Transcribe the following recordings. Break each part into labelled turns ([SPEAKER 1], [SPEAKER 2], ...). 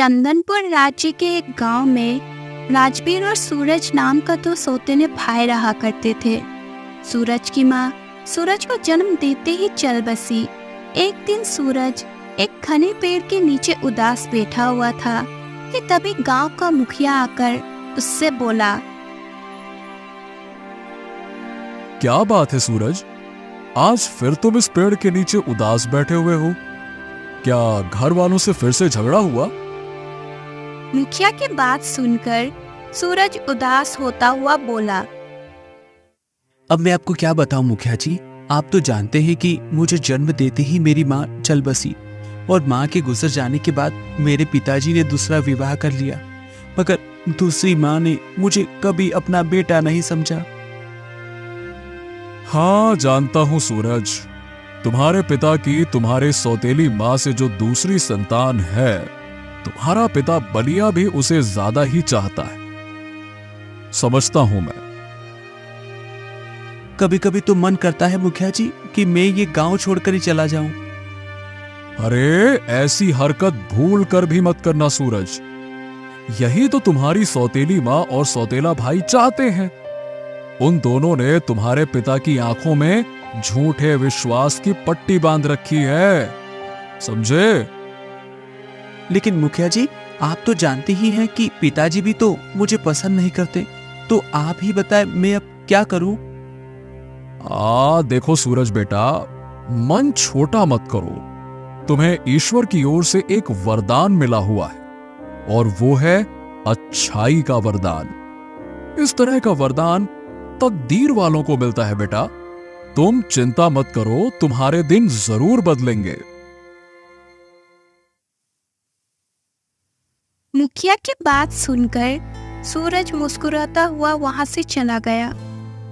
[SPEAKER 1] चंदनपुर राज्य के एक गांव में राजवीर और सूरज नाम का दो सौतेले भाई रहा करते थे। सूरज की माँ सूरज को जन्म देते ही चल बसी। एक दिन सूरज एक घने पेड़ के नीचे उदास बैठा हुआ था कि तभी गांव का मुखिया आकर उससे बोला,
[SPEAKER 2] क्या बात है सूरज, आज फिर तुम इस पेड़ के नीचे उदास बैठे हुए हो? क्या घर वालों से फिर से झगड़ा हुआ?
[SPEAKER 1] मुखिया की बात सुनकर सूरज उदास होता हुआ बोला,
[SPEAKER 3] अब मैं आपको क्या बताऊं मुखिया जी, आप तो जानते हैं कि मुझे जन्म देते ही मेरी माँ चल बसी और माँ के गुजर जाने के बाद मेरे पिताजी ने दूसरा विवाह कर लिया, मगर दूसरी माँ ने मुझे कभी अपना बेटा नहीं समझा।
[SPEAKER 2] हाँ जानता हूं सूरज, तुम्हारे पिता की तुम्हारे सौतेली माँ से जो दूसरी संतान है, तुम्हारा पिता बलिया भी उसे ज्यादा ही चाहता है, समझता हूं मैं।
[SPEAKER 3] कभी कभी तो मन करता है मुखिया जी कि मैं ये गांव छोड़कर ही चला जाऊं।
[SPEAKER 2] अरे ऐसी हरकत भूल कर भी मत करना सूरज, यही तो तुम्हारी सौतेली माँ और सौतेला भाई चाहते हैं। उन दोनों ने तुम्हारे पिता की आंखों में झूठे विश्वास की पट्टी बांध रखी है, समझे?
[SPEAKER 3] लेकिन मुखिया जी, आप तो जानते ही हैं कि पिताजी भी तो मुझे पसंद नहीं करते, तो आप ही बताएं मैं अब क्या करूं?
[SPEAKER 2] देखो सूरज बेटा, मन छोटा मत करो। तुम्हें ईश्वर की ओर से एक वरदान मिला हुआ है और वो है अच्छाई का वरदान। इस तरह का वरदान तकदीर वालों को मिलता है बेटा। तुम चिंता मत करो, तुम्हारे दिन जरूर बदलेंगे।
[SPEAKER 1] मुखिया की बात सुनकर सूरज मुस्कुराता हुआ वहां से चला गया।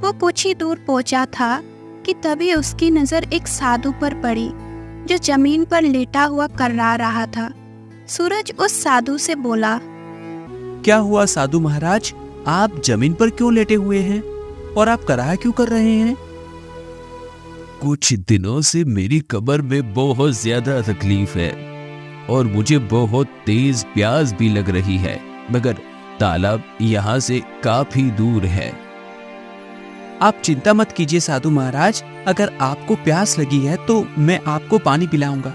[SPEAKER 1] वो कुछ ही दूर पहुंचा था कि तभी उसकी नजर एक साधु पर पड़ी जो जमीन पर लेटा हुआ कर्रा रहा था। सूरज उस साधु से बोला,
[SPEAKER 3] क्या हुआ साधु महाराज, आप जमीन पर क्यों लेटे हुए हैं और आप कराह क्यों कर रहे हैं?
[SPEAKER 4] कुछ दिनों से मेरी कमर में बहुत ज्यादा तकलीफ है और मुझे बहुत तेज प्यास भी लग रही है, मगर तालाब यहाँ से काफी दूर है।
[SPEAKER 3] आप चिंता मत कीजिए साधु महाराज, अगर आपको प्यास लगी है तो मैं आपको पानी पिलाऊंगा।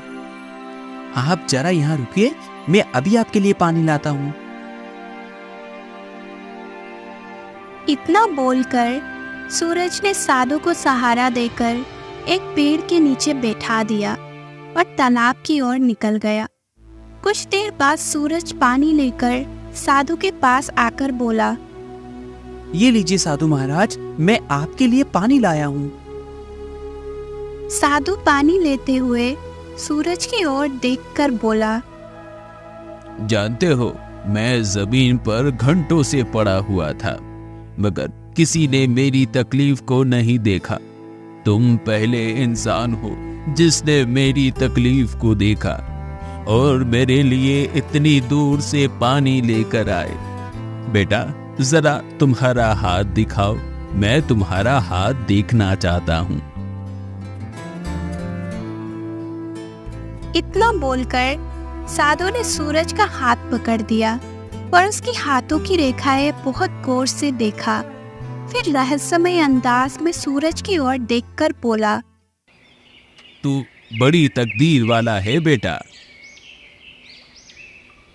[SPEAKER 3] आप जरा यहाँ रुकिए, मैं अभी आपके लिए पानी लाता हूँ।
[SPEAKER 1] इतना बोलकर सूरज ने साधु को सहारा देकर एक पेड़ के नीचे बैठा दिया और तालाब की ओर निकल गया। कुछ देर बाद सूरज पानी लेकर साधु के पास आकर बोला,
[SPEAKER 3] ये लीजिए साधु महाराज, मैं आपके लिए पानी लाया हूँ।
[SPEAKER 1] साधु पानी लेते हुए सूरज की ओर देखकर बोला,
[SPEAKER 4] जानते हो, मैं जमीन पर घंटों से पड़ा हुआ था, मगर किसी ने मेरी तकलीफ को नहीं देखा। तुम पहले इंसान हो जिसने मेरी तकलीफ को देखा और मेरे लिए इतनी दूर से पानी लेकर आए। बेटा, जरा तुम्हारा हाथ दिखाओ, मैं तुम्हारा हाथ देखना चाहता हूँ।
[SPEAKER 1] इतना बोलकर साधु ने सूरज का हाथ पकड़ दिया और उसकी हाथों की रेखाएं बहुत गौर से देखा। फिर रहस्यमय अंदाज में सूरज की ओर देखकर बोला,
[SPEAKER 4] तू बड़ी तकदीर वाला है बेटा।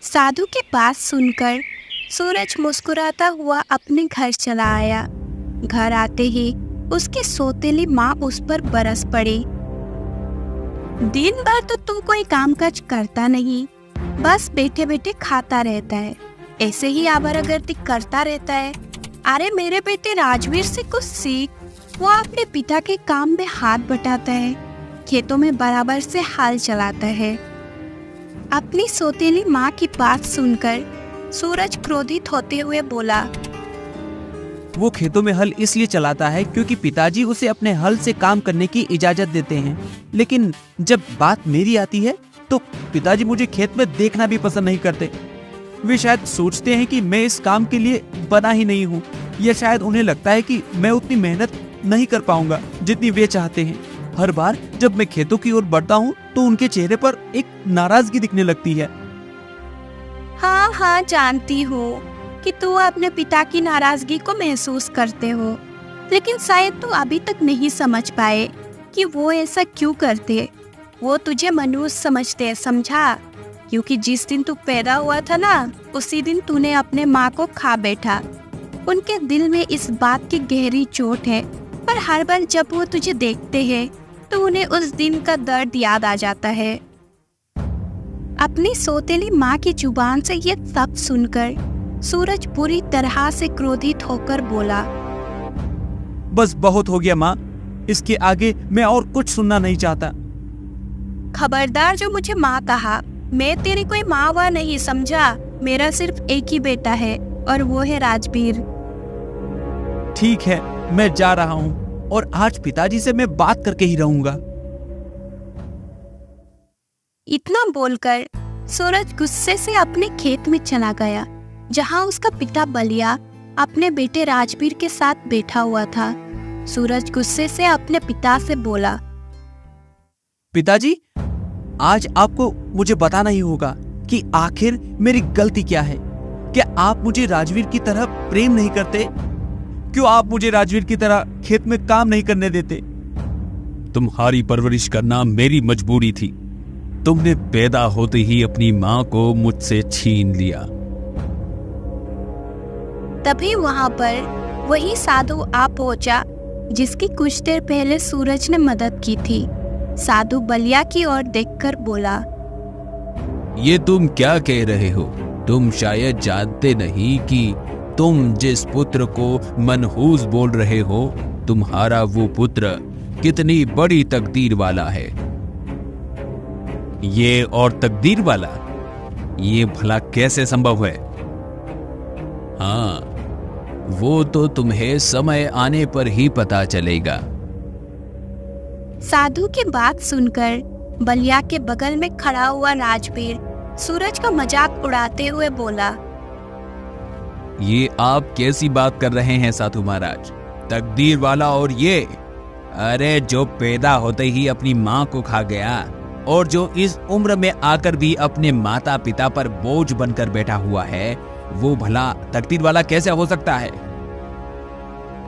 [SPEAKER 1] साधु की बात सुनकर सूरज मुस्कुराता हुआ अपने घर चला आया। घर आते ही उसकी सौतेली माँ उस पर बरस पड़ी। दिन भर तो तू कोई कामकाज करता नहीं, बस बैठे बैठे खाता रहता है, ऐसे ही आवारागर्दी करता रहता है। अरे मेरे बेटे राजवीर से कुछ सीख, वो अपने पिता के काम में हाथ बटाता है, खेतों में बराबर से हाल चलाता है। अपनी सौतेली माँ की बात सुनकर सूरज क्रोधित होते हुए बोला,
[SPEAKER 3] वो खेतों में हल इसलिए चलाता है क्योंकि पिताजी उसे अपने हल से काम करने की इजाजत देते हैं, लेकिन जब बात मेरी आती है तो पिताजी मुझे खेत में देखना भी पसंद नहीं करते। वे शायद सोचते हैं कि मैं इस काम के लिए बना ही नहीं हूँ, या शायद उन्हें लगता है कि मैं उतनी मेहनत नहीं कर पाऊंगा जितनी वे चाहते हैं। हर बार जब मैं खेतों की ओर बढ़ता हूँ तो उनके चेहरे पर एक नाराजगी दिखने लगती है।
[SPEAKER 1] हाँ हाँ, जानती हूँ कि तू अपने पिता की नाराजगी को महसूस करते हो, लेकिन शायद तू अभी तक नहीं समझ पाए कि वो ऐसा क्यों करते। वो तुझे मनुष्य समझते हैं, समझा? क्योंकि जिस दिन तू पैदा हुआ था ना, उसी दिन तूने अपने माँ को खा बैठा। उनके दिल में इस बात की गहरी चोट है, पर हर बार जब वो तुझे देखते हैं तो उन्हें उस दिन का दर्द याद आ जाता है। अपनी सौतेली माँ की जुबान से ये सब सुनकर सूरज पूरी तरह से क्रोधित होकर बोला,
[SPEAKER 3] बस बहुत हो गया माँ, इसके आगे मैं और कुछ सुनना नहीं चाहता।
[SPEAKER 1] खबरदार जो मुझे माँ कहा। मैं तेरी कोई माँ वा नहीं, समझा? मेरा सिर्फ एक ही बेटा है और वो है राजवीर।
[SPEAKER 3] ठीक है, मैं जा रहा हूँ और आज पिताजी से मैं बात करके ही रहूंगा।
[SPEAKER 1] इतना बोलकर सूरज गुस्से से अपने खेत में चला गया, जहाँ उसका पिता बलिया अपने बेटे राजवीर के साथ बैठा हुआ था। सूरज गुस्से से अपने पिता से बोला,
[SPEAKER 3] पिताजी, आज आपको मुझे बताना ही होगा कि आखिर मेरी गलती क्या है। क्या आप मुझे राजवीर की तरह प्रेम नहीं करते? क्यों आप मुझे राजवीर की तरह खेत में काम नहीं करने देते?
[SPEAKER 4] तुम्हारी परवरिश करना मेरी मजबूरी थी। तुमने पैदा होते ही अपनी माँ को मुझसे छीन लिया।
[SPEAKER 1] तभी वहाँ पर वही साधु आ पहुंचा जिसकी कुछ देर पहले सूरज ने मदद की थी। साधु बलिया की ओर देखकर बोला,
[SPEAKER 4] ये तुम क्या कह रहे हो? तुम शायद जानते नहीं कि तुम जिस पुत्र को मनहूस बोल रहे हो, तुम्हारा वो पुत्र कितनी बड़ी तकदीर वाला है। ये और तकदीर वाला, ये भला कैसे संभव है? हाँ, वो तो तुम्हें समय आने पर ही पता चलेगा।
[SPEAKER 1] साधु की बात सुनकर बलिया के बगल में खड़ा हुआ राजवीर सूरज का मजाक उड़ाते हुए बोला,
[SPEAKER 4] ये आप कैसी बात कर रहे हैं साधु महाराज? तकदीर वाला और ये? अरे जो पैदा होते ही अपनी माँ को खा गया और जो इस उम्र में आकर भी अपने माता पिता पर बोझ बनकर बैठा हुआ है, वो भला तकदीर वाला कैसे हो सकता है?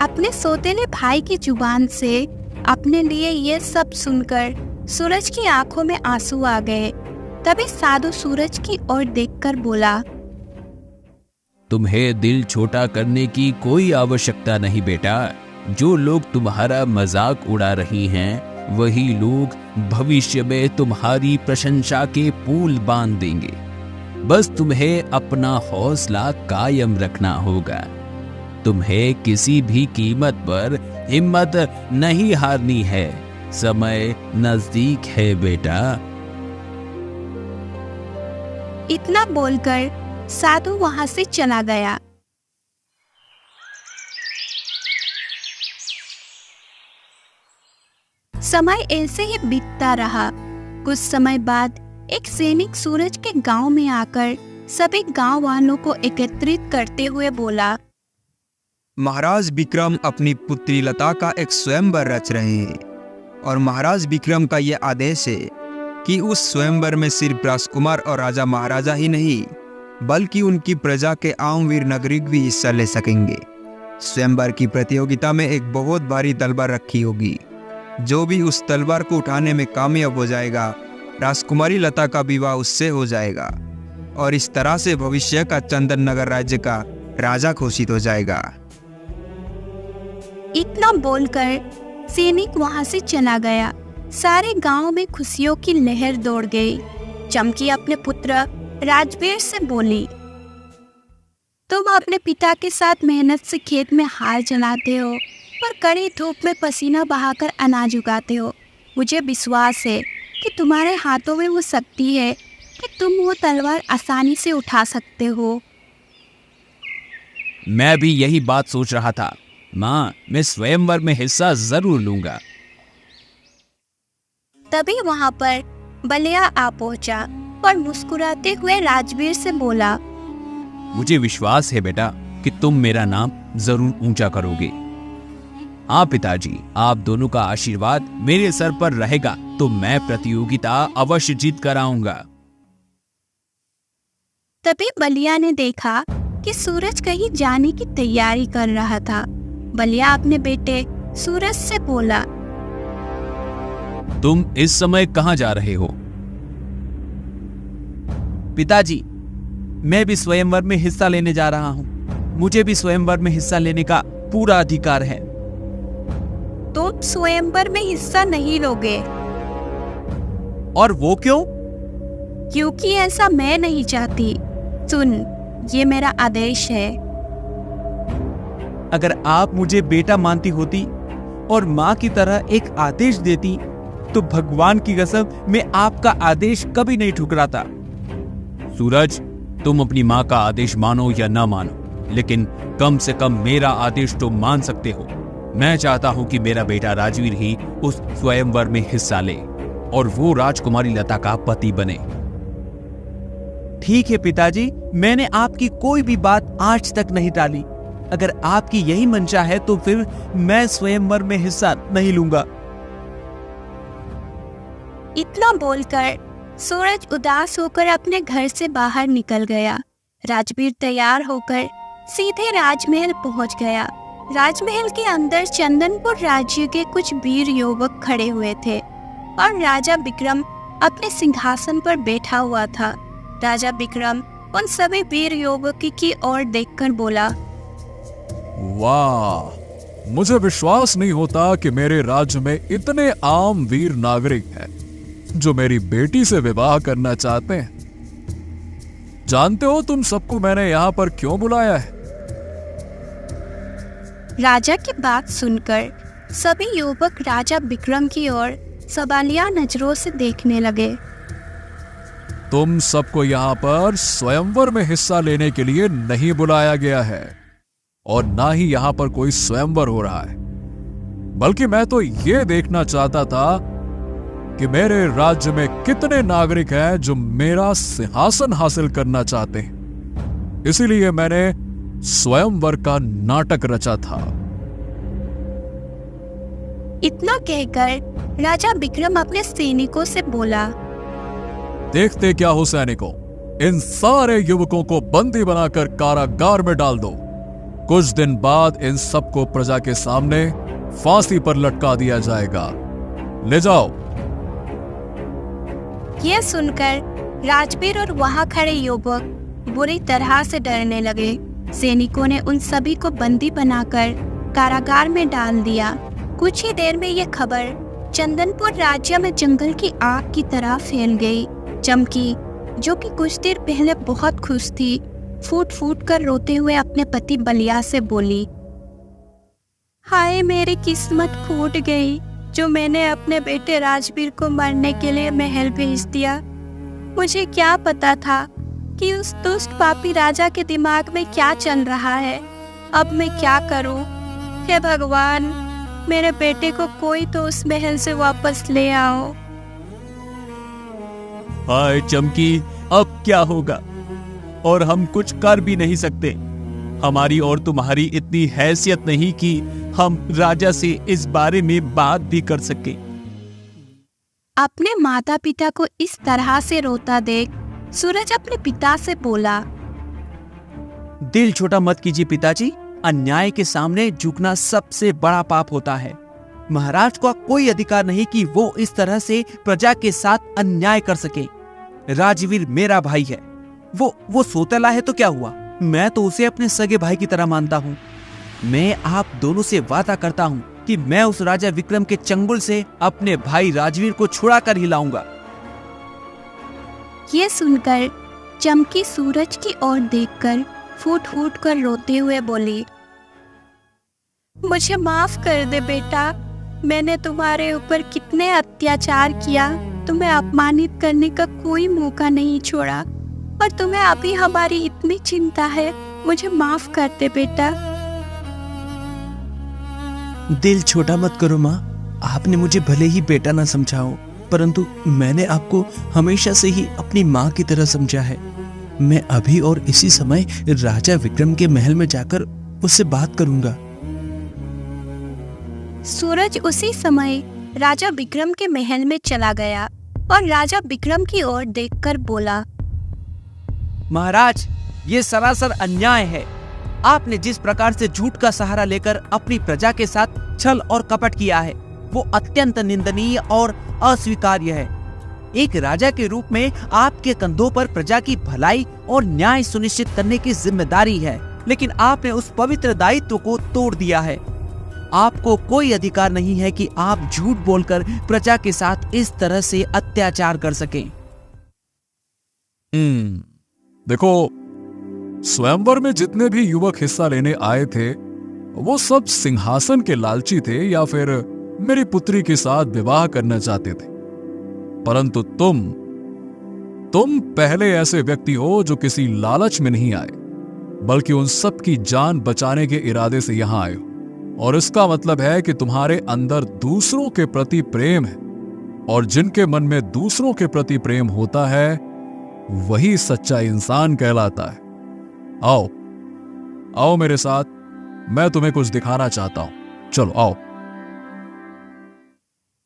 [SPEAKER 1] अपने सौतेले भाई की जुबान से अपने लिए ये सब सुनकर सूरज की आंखों में आंसू आ गए। तभी साधु सूरज की ओर देखकर बोला,
[SPEAKER 4] तुम्हें दिल छोटा करने की कोई आवश्यकता नहीं बेटा। जो लोग तुम्हारा मजाक उड़ा रही हैं, वही लोग भविष्य में तुम्हारी प्रशंसा के पुल बांध देंगे। बस तुम्हें अपना हौसला कायम रखना होगा। तुम्हें किसी भी कीमत पर हिम्मत नहीं हारनी है। समय नजदीक है बेटा।
[SPEAKER 1] इतना बोलकर साधु वहां से चला गया। समय ऐसे ही बीतता रहा। कुछ समय बाद एक सैनिक सूरज के गांव में आकर सभी गांव वालों को एकत्रित करते हुए बोला,
[SPEAKER 5] महाराज विक्रम अपनी पुत्री लता का एक स्वयंवर रच रहे हैं और महाराज विक्रम का यह आदेश है कि उस स्वयंवर में सिर्फ राजकुमार और राजा महाराजा ही नहीं, बल्कि उनकी प्रजा के आम वीर नागरिक भी हिस्सा ले सकेंगे। स्वयंवर की प्रतियोगिता में एक बहुत भारी तलवार रखी होगी। जो भी उस तलवार को उठाने में कामयाब हो जाएगा, राजकुमारी लता का विवाह उससे हो जाएगा और इस तरह से भविष्य का चंदन नगर राज्य का राजा घोषित हो जाएगा।
[SPEAKER 1] इतना बोलकर सैनिक वहां से चला गया। सारे गांव में खुशियों की लहर दौड़ गई। चमकी अपने पुत्र राजवीर से बोली, तुम अपने पिता के साथ मेहनत से खेत में हाल चलाते हो और कड़ी धूप में पसीना बहाकर अनाज उगाते हो। मुझे विश्वास है कि तुम्हारे हाथों में वो शक्ति है कि तुम वो तलवार आसानी से उठा सकते हो।
[SPEAKER 4] मैं भी यही बात सोच रहा था। माँ, मैं स्वयंवर में हिस्सा जरूर लूंगा।
[SPEAKER 1] तभी वहां पर बलिया आ पहुंचा और मुस्कुराते हुए राजवीर से बोला,
[SPEAKER 4] मुझे विश्वास है बेटा कि तुम मेरा नाम जरूर ऊंचा करोगे। हाँ पिताजी, आप दोनों का आशीर्वाद मेरे सर पर रहेगा तो मैं प्रतियोगिता अवश्य जीत कर आऊंगा।
[SPEAKER 1] तभी बलिया ने देखा कि सूरज कहीं जाने की तैयारी कर रहा था। बलिया अपने बेटे सूरज से बोला,
[SPEAKER 4] तुम इस समय कहां जा रहे हो?
[SPEAKER 3] पिताजी, मैं भी स्वयंवर में हिस्सा लेने जा रहा हूँ। मुझे भी स्वयंवर में हिस्सा लेने का पूरा अधिकार है।
[SPEAKER 1] तुम स्वयंवर में हिस्सा नहीं लोगे।
[SPEAKER 3] और वो क्यों?
[SPEAKER 1] क्योंकि ऐसा मैं नहीं चाहती। सुन, ये मेरा आदेश है।
[SPEAKER 3] अगर आप मुझे बेटा मानती होती और माँ की तरह एक आदेश देती तो भगवान की कसम मैं आपका आदेश कभी नहीं ठुकराता।
[SPEAKER 4] सूरज, तुम अपनी माँ का आदेश मानो या ना मानो, लेकिन कम से कम मेरा आदेश तो मान सकते हो। मैं चाहता हूं कि मेरा बेटा राजवीर ही उस स्वयंवर में हिस्सा ले और वो राजकुमारी लता का पति बने।
[SPEAKER 3] ठीक है पिताजी, मैंने आपकी कोई भी बात आज तक नहीं टाली। अगर आपकी यही मंशा है तो फिर मैं स्वयंवर में हिस्सा नहीं लूंगा।
[SPEAKER 1] इतना बोलकर सूरज उदास होकर अपने घर से बाहर निकल गया। राजवीर तैयार होकर सीधे राजमहल पहुंच गया। राजमहल के अंदर चंदनपुर राज्य के कुछ वीर युवक खड़े हुए थे और राजा विक्रम अपने सिंहासन पर बैठा हुआ था। राजा विक्रम उन सभी वीर युवकों की ओर देखकर बोला,
[SPEAKER 2] वाह, मुझे विश्वास नहीं होता कि मेरे राज्य में इतने आम वीर नागरिक हैं जो मेरी बेटी से विवाह करना चाहते हैं। जानते हो तुम सबको मैंने यहाँ पर क्यों बुलाया है?
[SPEAKER 1] राजा की बात सुनकर सभी युवक राजा विक्रम की ओर सवालिया नजरों से देखने लगे।
[SPEAKER 2] तुम सबको यहाँ पर स्वयंवर में हिस्सा लेने के लिए नहीं बुलाया गया है और ना ही यहाँ पर कोई स्वयंवर हो रहा है, बल्कि मैं तो ये देखना चाहता था कि मेरे राज्य में कितने नागरिक हैं जो मेरा सिंहासन हासिल करना चाहते हैं। इसीलिए मैंने स्वयंवर का नाटक रचा था।
[SPEAKER 1] इतना कहकर राजा विक्रम अपने सैनिकों से बोला,
[SPEAKER 2] देखते क्या हो सैनिकों, इन सारे युवकों को बंदी बनाकर कारागार में डाल दो। कुछ दिन बाद इन सबको प्रजा के सामने फांसी पर लटका दिया जाएगा। ले जाओ।
[SPEAKER 1] यह सुनकर राजवीर और वहां खड़े युवक बुरी तरह से डरने लगे। सैनिकों ने उन सभी को बंदी बनाकर कारागार में डाल दिया। कुछ ही देर में यह खबर चंदनपुर राज्य में जंगल की आग की तरह फैल गई। चमकी, जो कि कुछ देर पहले बहुत खुश थी, फूट फूट कर रोते हुए अपने पति बलिया से बोली, हाय मेरी किस्मत फूट गई जो मैंने अपने बेटे राजवीर को मारने के लिए महल भेज दिया। मुझे क्या पता था कि उस दुष्ट पापी राजा के दिमाग में क्या चल रहा है। अब मैं क्या करूं? हे भगवान, मेरे बेटे को कोई तो उस महल से वापस ले आओ।
[SPEAKER 3] हाय चमकी, अब क्या होगा? और हम कुछ कर भी नहीं सकते। हमारी और तुम्हारी इतनी हैसियत नहीं कि हम राजा से इस बारे में बात भी कर सके।
[SPEAKER 1] अपने माता पिता को इस तरह से रोता देख सूरज अपने पिता से बोला,
[SPEAKER 3] दिल छोटा मत कीजिए पिताजी। अन्याय के सामने झुकना सबसे बड़ा पाप होता है। महाराज का कोई अधिकार नहीं कि वो इस तरह से प्रजा के साथ अन्याय कर सके। राजवीर मेरा भाई है। वो सोतेला है तो क्या हुआ? मैं तो उसे अपने सगे भाई की तरह मानता हूँ। मैं आप दोनों से वादा करता हूँ कि मैं उस राजा विक्रम के चंगुल से अपने भाई राजवीर को छुड़ा कर ही लाऊंगा।
[SPEAKER 1] ये सुनकर चमकी सूरज की ओर देखकर फूट फूट कर रोते हुए बोली, मुझे माफ कर दे बेटा। मैंने तुम्हारे ऊपर कितने अत्याचार किया, तुम्हें अपमानित करने का कोई मौका नहीं छोड़ा, और तुम्हें अभी हमारी इतनी चिंता है। मुझे माफ कर दे बेटा।
[SPEAKER 6] दिल छोटा मत करो माँ। आपने मुझे भले ही बेटा ना समझा हो, परंतु मैंने आपको हमेशा से ही अपनी माँ की तरह समझा है। मैं अभी और इसी समय राजा विक्रम के महल में जाकर उससे बात करूंगा।
[SPEAKER 1] सूरज उसी समय राजा विक्रम के महल में चला गया और राजा विक्रम की ओर देखकर बोला,
[SPEAKER 3] महाराज, ये सरासर अन्याय है। आपने जिस प्रकार से झूठ का सहारा लेकर अपनी प्रजा के साथ छल और कपट किया है, वो अत्यंत निंदनीय और अस्वीकार्य है। एक राजा के रूप में आपके कंधों पर प्रजा की भलाई और न्याय सुनिश्चित करने की जिम्मेदारी है, लेकिन आपने उस पवित्र दायित्व को तोड़ दिया है। आपको कोई अधिकार नहीं है कि आप झूठ बोलकर प्रजा के साथ इस तरह से अत्याचार कर सकें।
[SPEAKER 2] देखो, स्वयंवर में जितने भी युवक हिस्सा लेने आए थे, वो सब सिंहासन के लालची थे या फिर मेरी पुत्री के साथ विवाह करना चाहते थे। परंतु तुम पहले ऐसे व्यक्ति हो जो किसी लालच में नहीं आए, बल्कि उन सब की जान बचाने के इरादे से यहां आए हो। और इसका मतलब है कि तुम्हारे अंदर दूसरों के प्रति प्रेम है, और जिनके मन में दूसरों के प्रति प्रेम होता है, वही सच्चा इंसान कहलाता है। आओ आओ मेरे साथ, मैं तुम्हें कुछ दिखाना चाहता हूं। चलो आओ।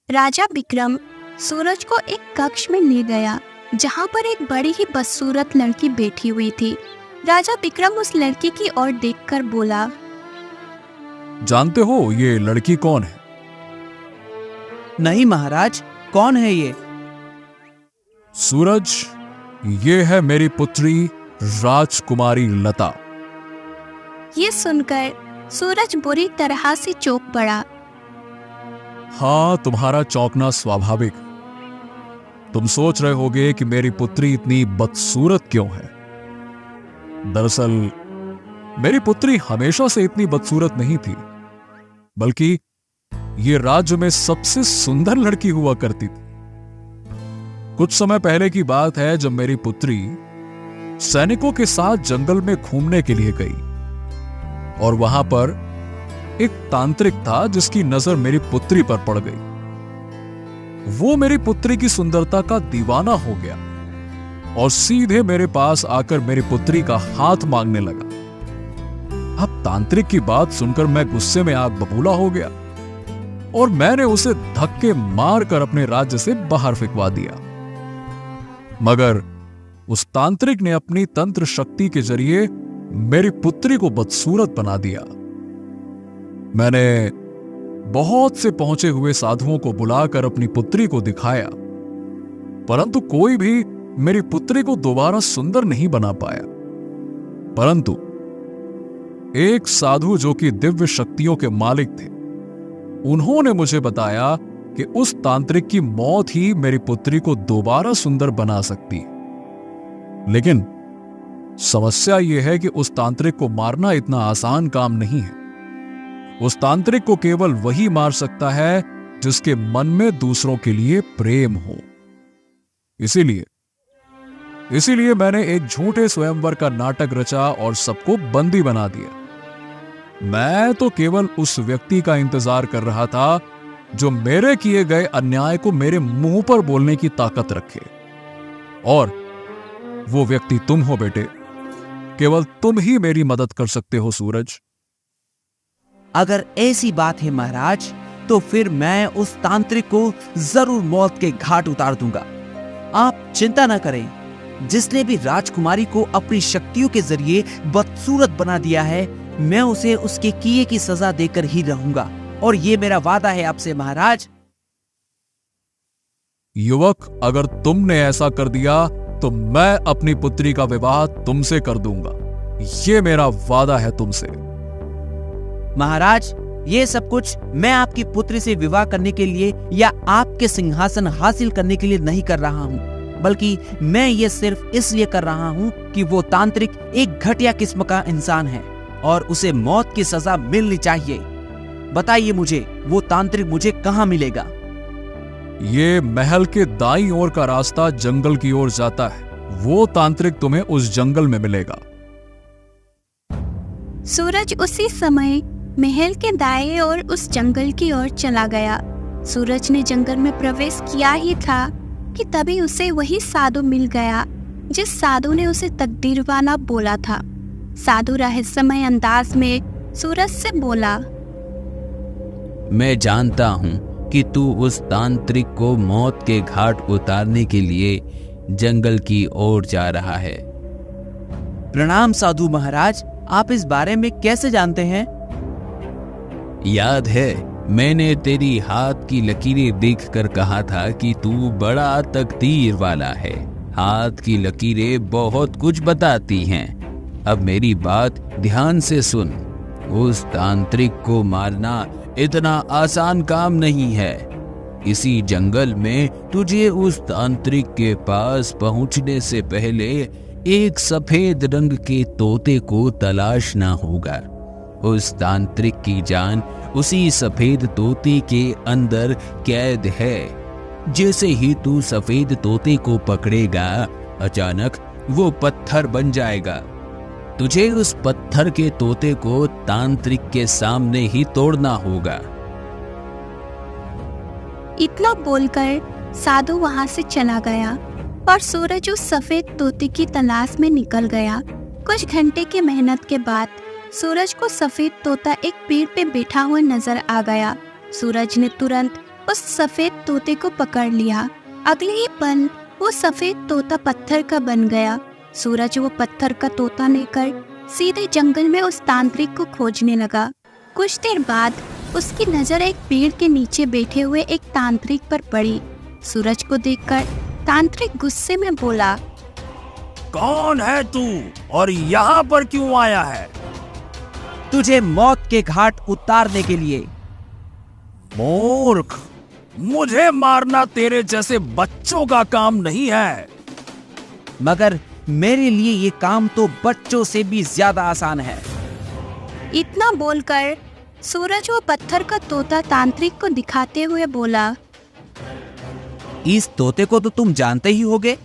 [SPEAKER 1] राजा विक्रम सूरज को एक कक्ष में ले गया, जहां पर एक बड़ी ही बदसूरत लड़की बैठी हुई थी। राजा विक्रम उस लड़की की ओर देखकर बोला,
[SPEAKER 2] जानते हो ये लड़की कौन है?
[SPEAKER 3] नहीं महाराज, कौन है ये?
[SPEAKER 2] सूरज, ये है मेरी पुत्री राजकुमारी लता।
[SPEAKER 1] ये सुनकर सूरज बुरी तरह से चौंक पड़ा।
[SPEAKER 2] हाँ, तुम्हारा चौंकना स्वाभाविक है। तुम सोच रहे होगे कि मेरी पुत्री इतनी बदसूरत क्यों है। दरअसल मेरी पुत्री हमेशा से इतनी बदसूरत नहीं थी, बल्कि ये राज्य में सबसे सुंदर लड़की हुआ करती थी। कुछ समय पहले की बात है, जब मेरी पुत्री सैनिकों के साथ जंगल में घूमने के लिए गई, और वहां पर एक तांत्रिक था जिसकी नजर मेरी पुत्री पर पड़ गई। वो मेरी पुत्री की सुंदरता का दीवाना हो गया और सीधे मेरे पास आकर मेरी पुत्री का हाथ मांगने लगा। अब तांत्रिक की बात सुनकर मैं गुस्से में आग बबूला हो गया और मैंने उसे धक्के मारकर अपने राज्य से बाहर फेंकवा दिया। मगर उस तांत्रिक ने अपनी तंत्र शक्ति के जरिए मेरी पुत्री को बदसूरत बना दिया। मैंने बहुत से पहुंचे हुए साधुओं को बुलाकर अपनी पुत्री को दिखाया, परंतु कोई भी मेरी पुत्री को दोबारा सुंदर नहीं बना पाया। परंतु एक साधु जो कि दिव्य शक्तियों के मालिक थे, उन्होंने मुझे बताया कि उस तांत्रिक की मौत ही मेरी पुत्री को दोबारा सुंदर बना सकती है। लेकिन समस्या यह है कि उस तांत्रिक को मारना इतना आसान काम नहीं है। उस तांत्रिक को केवल वही मार सकता है जिसके मन में दूसरों के लिए प्रेम हो। इसीलिए मैंने एक झूठे स्वयंवर का नाटक रचा और सबको बंदी बना दिया। मैं तो केवल उस व्यक्ति का इंतजार कर रहा था जो मेरे किए गए अन्याय को मेरे मुंह पर बोलने की ताकत रखे, और वो व्यक्ति तुम हो बेटे। केवल तुम ही मेरी मदद कर सकते हो सूरज।
[SPEAKER 3] अगर ऐसी बात है महाराज, तो फिर मैं उस तांत्रिक को जरूर मौत के घाट उतार दूंगा। आप चिंता न करें, जिसने भी राजकुमारी को अपनी शक्तियों के जरिए बदसूरत बना दिया है, मैं उसे उसके किए की सजा देकर ही रहूंगा, और ये मेरा वादा है आपसे महाराज।
[SPEAKER 2] युवक, अगर तुमने ऐसा कर दिया तो मैं अपनी पुत्री का विवाह तुमसे कर दूंगा। ये मेरा वादा है तुमसे।
[SPEAKER 3] महाराज, ये सब कुछ मैं आपकी पुत्री से विवाह करने के लिए या आपके सिंहासन हासिल करने के लिए नहीं कर रहा हूँ, बल्कि मैं ये सिर्फ इसलिए कर रहा हूँ कि वो तांत्रिक एक घटिया किस्म का इंसान है और उसे मौत की सजा मिलनी चाहिए। बताइए मुझे, वो तांत्रिक मुझे कहाँ मिलेगा?
[SPEAKER 2] ये महल के दाईं ओर का रास्ता जंगल की ओर जाता है। वो तांत्रिक तुम्हें उस जंगल में मिलेगा।
[SPEAKER 1] सूरज उसी समय महल के दाएं ओर उस जंगल की ओर चला गया। सूरज ने जंगल में प्रवेश किया ही था कि तभी उसे वही साधु मिल गया जिस साधु ने उसे तकदीरवाना बोला था। साधु रहस्यमय अंदाज में सूरज से बोला,
[SPEAKER 4] मैं जानता हूं कि तू उस तांत्रिक को मौत के घाट उतारने के लिए जंगल की ओर जा रहा है।
[SPEAKER 3] प्रणाम साधु महाराज, आप इस बारे में कैसे जानते हैं?
[SPEAKER 4] याद है, मैंने तेरी हाथ की लकीरें देखकर कहा था कि तू बड़ा तकदीर वाला है। हाथ की लकीरें बहुत कुछ बताती हैं। अब मेरी बात ध्यान से सुन। उस तांत्रिक को मारना इतना आसान काम नहीं है। इसी जंगल में तुझे उस तांत्रिक के पास पहुंचने से पहले एक सफेद रंग के तोते को तलाशना होगा। उस तांत्रिक की जान उसी सफेद तोते के अंदर कैद है। जैसे ही तू सफेद तोते को पकड़ेगा, अचानक वो पत्थर बन जाएगा। तुझे उस पत्थर के तोते को तांत्रिक के सामने ही तोड़ना होगा।
[SPEAKER 1] इतना बोलकर साधु वहां से चला गया और सूरज उस सफेद तोते की तलाश में निकल गया। कुछ घंटे की मेहनत के बाद सूरज को सफेद तोता एक पेड़ पे बैठा हुआ नजर आ गया। सूरज ने तुरंत उस सफेद तोते को पकड़ लिया। अगले ही पल वो सफेद तोता पत्थर का बन गया। सूरज वो पत्थर का तोता लेकर सीधे जंगल में उस तांत्रिक को खोजने लगा। कुछ देर बाद उसकी नजर एक पेड़ के नीचे बैठे हुए एक तांत्रिक पर पड़ी। सूरज को देखकर तांत्रिक गुस्से में बोला,
[SPEAKER 7] कौन है तू और यहाँ पर क्यों आया है?
[SPEAKER 3] तुझे मौत के घाट उतारने के लिए।
[SPEAKER 7] मूर्ख, मुझे मारना तेरे जैसे बच्चों का काम नहीं है।
[SPEAKER 3] मगर मेरे लिए ये काम तो बच्चों से भी ज्यादा आसान है।
[SPEAKER 1] इतना बोलकर सूरज वो पत्थर का तोता तांत्रिक को दिखाते हुए बोला,
[SPEAKER 3] इस तोते को तो तुम जानते ही होगे।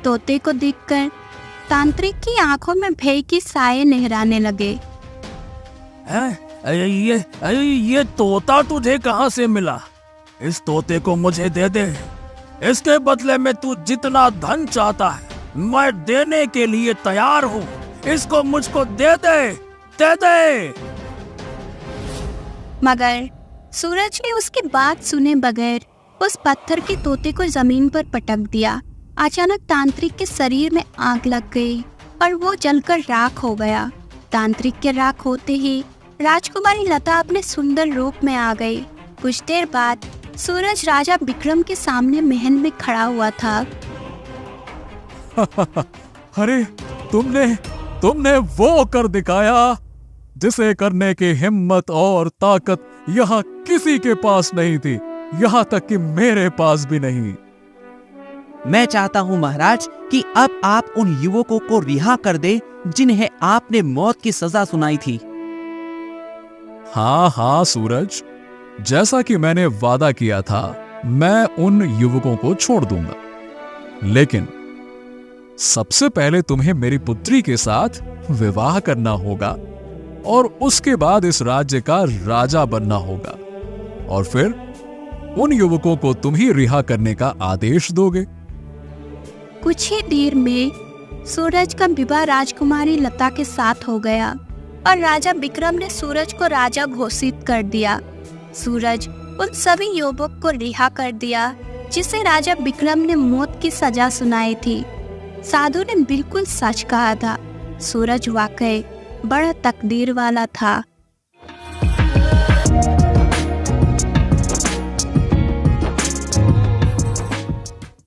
[SPEAKER 1] तोते को देखकर तांत्रिक की आंखों में भय की साये लहराने लगे।
[SPEAKER 7] ये तोता तुझे कहाँ से मिला? इस तोते को मुझे दे दे। इसके बदले में तू जितना धन चाहता है मैं देने के लिए तैयार हूँ। इसको मुझको दे दे, दे दे।
[SPEAKER 1] मगर सूरज ने उसकी बात सुने बगैर उस पत्थर के तोते को जमीन पर पटक दिया। अचानक तांत्रिक के शरीर में आग लग गई और वो जलकर राख हो गया। तांत्रिक के राख होते ही राजकुमारी लता अपने सुंदर रूप में आ गई। कुछ देर बाद सूरज राजा विक्रम के सामने महल में खड़ा हुआ था।
[SPEAKER 2] अरे तुमने वो कर दिखाया जिसे करने की हिम्मत और ताकत यहाँ किसी के पास नहीं थी, यहाँ तक कि मेरे पास भी नहीं।
[SPEAKER 3] मैं चाहता हूँ महाराज कि अब आप उन युवकों को रिहा कर दे जिन्हें आपने मौत की सजा सुनाई थी।
[SPEAKER 2] हाँ सूरज, जैसा कि मैंने वादा किया था मैं उन युवकों को छोड़ दूंगा, लेकिन सबसे पहले तुम्हें मेरी पुत्री के साथ विवाह करना होगा और उसके बाद इस राज्य का राजा बनना होगा और फिर उन युवकों को तुम ही रिहा करने का आदेश दोगे।
[SPEAKER 1] कुछ ही देर में सूरज का विवाह राजकुमारी लता के साथ हो गया और राजा विक्रम ने सूरज को राजा घोषित कर दिया। सूरज उन सभी युवक को रिहा कर दिया जिसे राजा विक्रम ने मौत की सजा सुनाई थी। साधु ने बिल्कुल सच कहा था। सूरज वाकई बड़ा तकदीर वाला था।